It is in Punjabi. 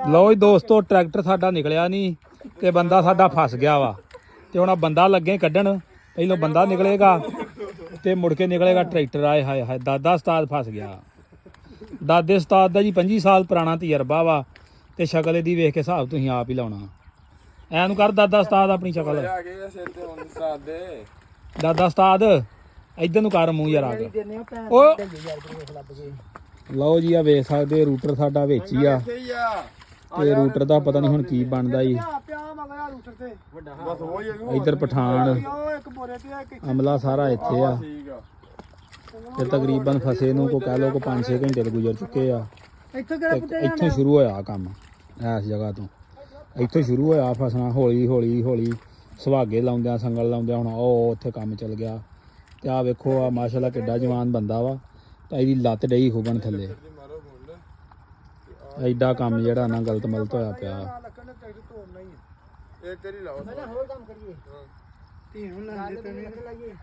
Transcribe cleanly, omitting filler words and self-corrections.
ਲਓ ਜੀ ਦੋਸਤੋ ਟਰੈਕਟਰ ਸਾਡਾ ਨਿਕਲਿਆ ਨਹੀਂ ਤੇ ਬੰਦਾ ਸਾਡਾ ਫਸ ਗਿਆ ਵਾ ਤੇ ਹੁਣ ਬੰਦਾ ਲੱਗੇ ਕੱਢਣ ਪਹਿਲੋਂ ਬੰਦਾ ਨਿਕਲੇਗਾ ਤੇ ਮੁੜ ਕੇ ਨਿਕਲੇਗਾ ਟਰੈਕਟਰ। ਆਏ ਹਾਏ ਹਾਏ ਦਾਦਾ ਉਸਤਾਦ ਫਸ ਗਿਆ। ਦਾਦੇ ਉਸਤਾਦ ਦਾ ਜੀ 25 ਸਾਲ ਪੁਰਾਣਾ ਤਜਰਬਾ ਵਾ ਤੇ ਸ਼ਕਲ ਇਹਦੀ ਵੇਖ ਕੇ ਹਿਸਾਬ ਤੁਸੀਂ ਆਪ ਹੀ ਲਾਉਣਾ। ਐ ਨੂੰ ਕਰ ਦਾਦਾ ਉਸਤਾਦ ਆਪਣੀ ਸ਼ਕਲ। ਦਾਦਾ ਉਸਤਾਦ ਇੱਧਰ ਨੂੰ ਕਰ ਮੂੰਹ ਯਾਰ ਆ ਗਿਆ। ਓ ਲਓ ਜੀ ਆ ਵੇਖ ਸਕਦੇ ਰੂਟਰ ਸਾਡਾ ਵਿੱਚ ਹੀ ਆ ਤੇ ਰੂਟਰ ਦਾ ਪਤਾ ਨਹੀਂ ਹੁਣ ਕੀ ਬਣਦਾ ਜੀ। ਇੱਧਰ ਪਠਾਨ ਅਮਲਾ ਸਾਰਾ ਇੱਥੇ ਆ ਤੇ ਤਕਰੀਬਨ ਫਸੇ ਨੂੰ ਕੋ ਕਹਿ ਲਓ ਕੋ 5-6 ਘੰਟੇ ਤੇ ਗੁਜ਼ਰ ਚੁੱਕੇ ਆ। ਇੱਥੋਂ ਸ਼ੁਰੂ ਹੋਇਆ ਕੰਮ ਇਸ ਜਗ੍ਹਾ ਤੋਂ। ਇੱਥੋਂ ਸ਼ੁਰੂ ਹੋਇਆ ਫਸਣਾ ਹੌਲੀ ਹੌਲੀ ਹੌਲੀ ਸੁਹਾਗੇ ਲਾਉਂਦਿਆਂ ਸੰਗਲ ਲਾਉਂਦਿਆਂ ਹੁਣ ਉਹ ਉੱਥੇ ਕੰਮ ਚੱਲ ਗਿਆ। ਤੇ ਆ ਵੇਖੋ ਆ ਮਾਸ਼ਾਅੱਲਾ ਕਿੱਡਾ ਜਵਾਨ ਬੰਦਾ ਵਾ ਤਾਂ ਇਹਦੀ ਲੱਤ ਡਈ ਖੁੱਬਣ ਥੱਲੇ। ਐਡਾ ਕੰਮ ਜਿਹੜਾ ਨਾ ਗਲਤ ਮਲਤ ਹੋਇਆ ਪਿਆ।